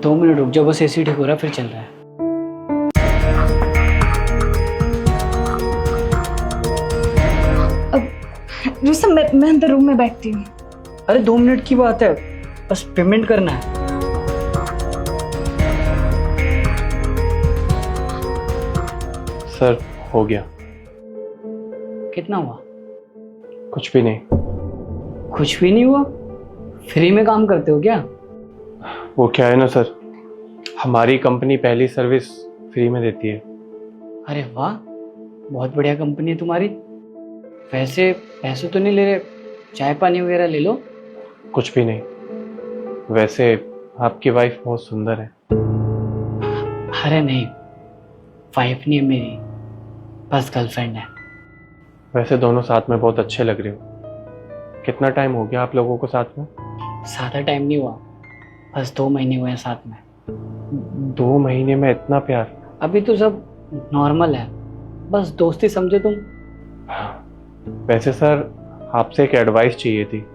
2 minute रुक जाओ, बस एसी ठीक हो रहा है, फिर चल रहा है। रुस्तम, मैं अंदर रूम में बैठती हूँ। अरे 2 मिनट की बात है, बस पेमेंट करना है। सर हो गया। कितना हुआ? कुछ भी नहीं। कुछ भी नहीं हुआ? फ्री में काम करते हो क्या? वो क्या है ना सर, हमारी कंपनी पहली सर्विस फ्री में देती है। अरे वाह, बहुत बढ़िया कंपनी है तुम्हारी। वैसे पैसे तो नहीं ले रहे, चाय पानी वगैरह ले लो। कुछ भी नहीं। वैसे आपकी वाइफ बहुत सुंदर है। अरे नहीं, वाइफ नहीं है मेरी, बस गर्लफ्रेंड है। वैसे दोनों साथ में बहुत अच्छे लग रहे हो। कितना टाइम हो गया आप लोगों को साथ में? ज़्यादा टाइम नहीं हुआ, बस 2 महीने हुए हैं साथ में। 2 महीने में इतना प्यार? अभी तो सब नॉर्मल है, बस दोस्ती समझो तुम। वैसे सर आपसे एक एडवाइस चाहिए थी।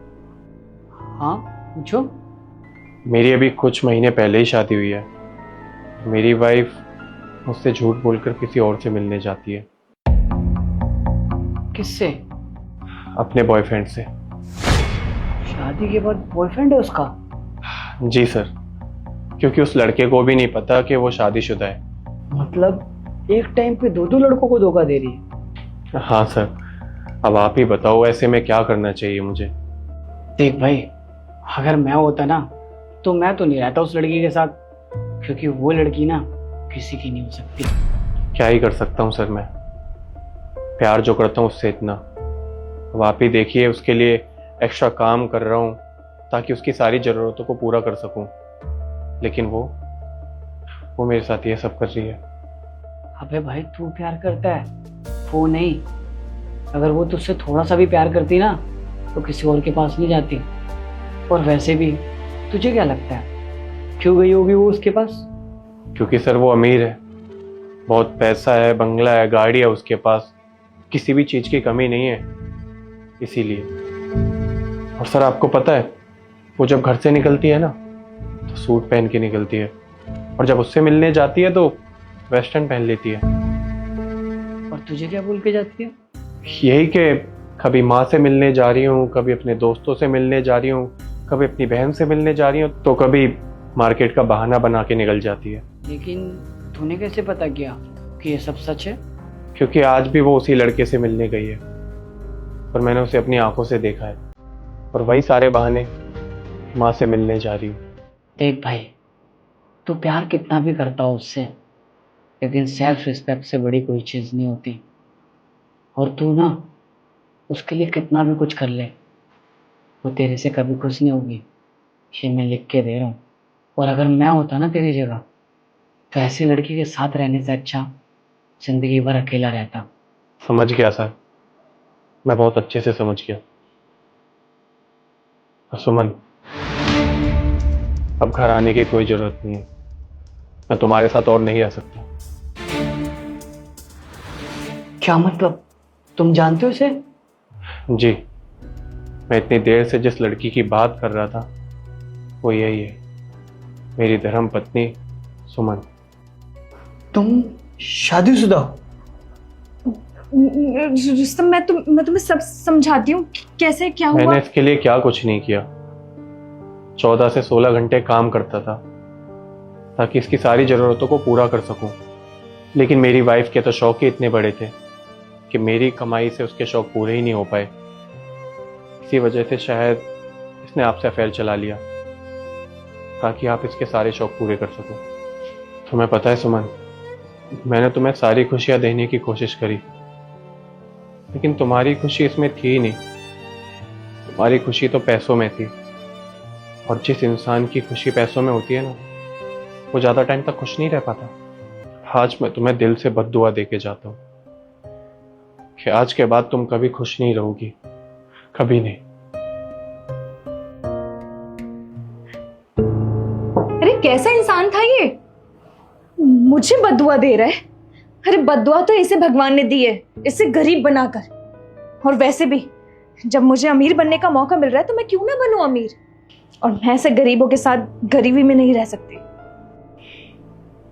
हाँ पूछो। मेरी अभी कुछ महीने पहले ही शादी हुई है। मेरी वाइफ मुझसे झूठ बोलकर किसी और से मिलने जाती है। किससे? अपने बॉयफ्रेंड से। शादी के बाद बॉयफ्रेंड है उसका? जी सर, क्योंकि उस लड़के को भी नहीं पता कि वो शादीशुदा है। मतलब एक टाइम पे 2 लड़कों को धोखा दे रही है? हाँ सर, अब आप ही बताओ ऐसे में क्या करना चाहिए मुझे? देख भाई, अगर मैं होता ना तो मैं तो नहीं रहता उस लड़की के साथ, क्योंकि वो लड़की ना किसी की नहीं हो सकती। क्या ही कर सकता हूँ सर मैं, प्यार जो करता हूँ उससे इतना। अब आप ही देखिए, उसके लिए एक्स्ट्रा काम कर रहा हूँ ताकि उसकी सारी ज़रूरतों को पूरा कर सकूँ, लेकिन वो मेरे साथ ये सब कर रही है। अबे भाई, तू प्यार करता है, वो नहीं। अगर वो तुझसे थोड़ा सा भी प्यार करती ना तो किसी और के पास नहीं जाती। और वैसे भी तुझे क्या लगता है क्यों गई होगी वो उसके पास? क्योंकि सर वो अमीर है, बहुत पैसा है, बंगला है, गाड़ी है उसके पास, किसी भी चीज़ की कमी नहीं है, इसीलिए। और सर आपको पता है, वो जब घर से निकलती है ना तो सूट पहन के निकलती है, और जब उससे मिलने जाती है तो वेस्टर्न पहन लेती है। और तुझे क्या बोल के जाती है? यही कि कभी माँ से मिलने जा रही हूँ, कभी अपने दोस्तों से मिलने जा रही हूँ, कभी अपनी बहन से मिलने जा रही हूँ, तो कभी मार्केट का बहाना बना के निकल जाती है। लेकिन तूने कैसे पता किया कि ये सब सच है? क्योंकि आज भी वो उसी लड़के से मिलने गई है और मैंने उसे अपनी आंखों से देखा है, और वही सारे बहाने माँ से मिलने जा रही हूँ। देख भाई, तू प्यार कितना भी करता हो उससे, लेकिन सेल्फ रिस्पेक्ट से बड़ी कोई चीज़ नहीं होती। और तू ना उसके लिए कितना भी कुछ कर ले, वो तेरे से कभी खुश नहीं होगी, ये मैं लिख के दे रहा हूँ। और अगर मैं होता ना तेरी जगह तो ऐसी लड़की के साथ रहने से अच्छा जिंदगी भर अकेला रहता। समझ गया सर, मैं बहुत अच्छे से समझ गया। सुमन, अब घर आने की कोई जरूरत नहीं है, मैं तुम्हारे साथ और नहीं रह सकता। क्या मतलब? तुम जानते हो इसे? जी, मैं इतनी देर से जिस लड़की की बात कर रहा था वो यही है, मेरी धर्म पत्नी सुमन। तुम शादीशुदा हो? रुस्तम, मैं तुम्हें सब समझाती हूँ। कैसे क्या हुआ? मैंने इसके लिए क्या कुछ नहीं किया। 14 से 16 घंटे काम करता था ताकि इसकी सारी ज़रूरतों को पूरा कर सकूं, लेकिन मेरी वाइफ के तो शौक ही इतने बड़े थे कि मेरी कमाई से उसके शौक पूरे ही नहीं हो पाए। इसी वजह से शायद इसने आपसे अफेयर चला लिया ताकि आप इसके सारे शौक पूरे कर सको। तुम्हें पता है सुमन, मैंने तुम्हें सारी खुशियां देने की कोशिश करी, लेकिन तुम्हारी खुशी इसमें थी ही नहीं। तुम्हारी खुशी तो पैसों में थी, और जिस इंसान की खुशी पैसों में होती है ना, वो ज़्यादा टाइम तक खुश नहीं रह पाता। आज मैं तुम्हें दिल से बद्दुआ दे के जाता हूँ कि आज के बाद तुम कभी खुश नहीं रहोगी, कभी नहीं। अरे कैसा इंसान था ये, मुझे बद्दुआ दे रहा है? अरे बद्दुआ तो इसे भगवान ने दी है, इसे गरीब बनाकर। और वैसे भी जब मुझे अमीर बनने का मौका मिल रहा है तो मैं क्यों ना बनूं अमीर। और मैं ऐसे गरीबों के साथ गरीबी में नहीं रह सकती।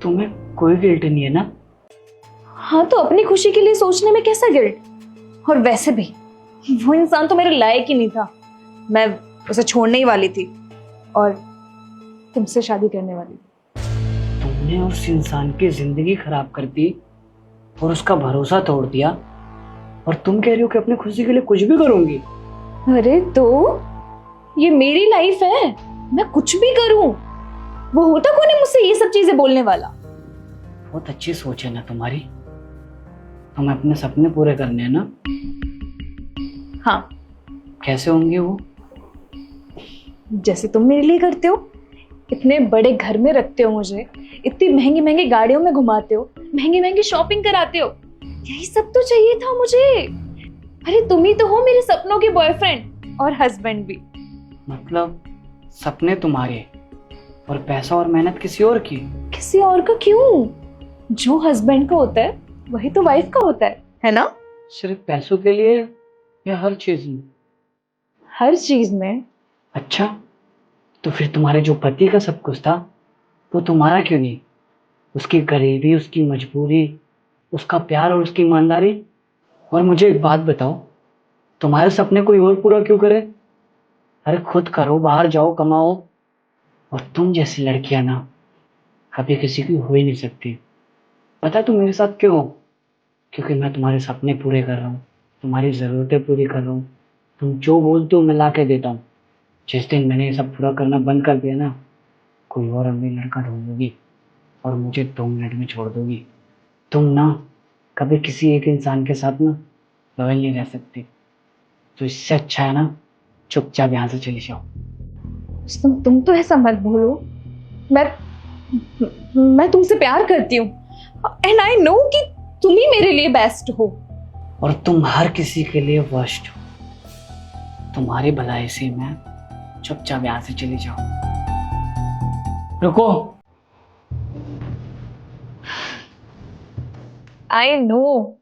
तुम्हें कोई गिल्ट नहीं है ना? हाँ, तो अपनी खुशी के लिए सोचने में कैसा गिल्ट? और वैसे भी वो इंसान तो मेरे लायक ही नहीं था। मैं उसे छोड़ने ही वाली थी और तुमसे शादी करने वाली थी। तुमने उस इंसान की जिंदगी खराब कर दी और उसका भरोसा तोड़ दिया, और तुम कह रही हो कि अपनी खुशी के लिए कुछ भी करूंगी। अरे तो ये मेरी लाइफ है, मैं कुछ भी करूं। वो होता कौन है मुझसे ये सब चीजें बोलने वाला? बहुत अच्छी सोच है ना तुम्हारी। तुम्हें अपने सपने पूरे करने हैं ना? हाँ, कैसे होंगे वो? जैसे तुम मेरे लिए करते हो। इतने बड़े घर में रखते हो मुझे, इतनी महंगी महंगी गाड़ियों में घुमाते हो, महंगी महंगी शॉपिंग कराते हो। यही सब तो चाहिए था मुझे। अरे तुम ही तो हो मेरे सपनों के बॉयफ्रेंड और हस्बैंड भी। मतलब सपने तुम्हारे और पैसा और मेहनत किसी और की? किसी और का क्यों? जो हस्बैंड का होता है वही तो वाइफ का होता है ना? सिर्फ पैसों के लिए या हर चीज में? हर चीज में। अच्छा, तो फिर तुम्हारे जो पति का सब कुछ था वो तुम्हारा क्यों नहीं? उसकी गरीबी, उसकी मजबूरी, उसका प्यार और उसकी ईमानदारी। और मुझे एक बात बताओ, तुम्हारे सपने कोई और पूरा क्यों करे? अरे खुद करो, बाहर जाओ, कमाओ। और तुम जैसी लड़कियां ना कभी किसी की हो ही नहीं सकती। पता है तुम मेरे साथ क्यों हो? क्योंकि मैं तुम्हारे सपने पूरे कर रहा हूँ, तुम्हारी ज़रूरतें पूरी कर रहा हूँ। तुम जो बोलते हो मैं ला के देता हूँ। जिस दिन मैंने ये सब पूरा करना बंद कर दिया ना, कोई और अमीर लड़का ढूंढोगी और मुझे 2 मिनट में छोड़ दोगी। तुम ना कभी किसी एक इंसान के साथ ना लॉयल नहीं रह सकती। तो इससे अच्छा है ना चुपचाप यहाँ से चली जाओ। तुम तो ऐसा मत बोलो। मैं तुमसे प्यार करती हूँ एंड आई नो कि तुम ही मेरे लिए बेस्ट हो। और तुम हर किसी के लिए वर्स्ट हो। तुम्हारी भलाई से मैं चुपचाप यहाँ से चली जाओ। रुको। आई नो,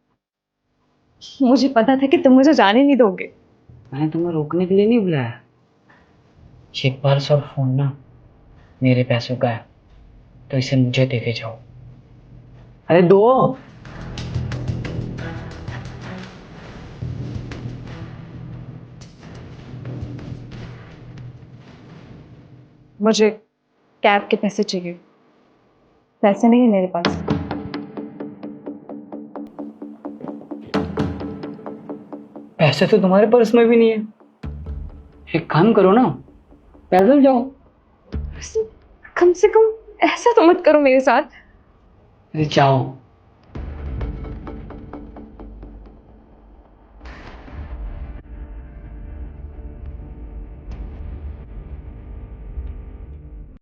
मुझे पता था कि तुम मुझे जाने नहीं दोगे। मैंने तुम्हें रोकने के लिए नहीं बुलाया। ये पर्स और फोन ना मेरे पैसों का है, तो इसे मुझे देके जाओ। अरे दो। मुझे कैब के पैसे चाहिए। पैसे नहीं है मेरे पास। पैसे तो तुम्हारे पर्स में भी नहीं है। एक काम करो ना, पैदल जाओ। कम से कम ऐसा तो मत करो मेरे साथ। अरे जाओ।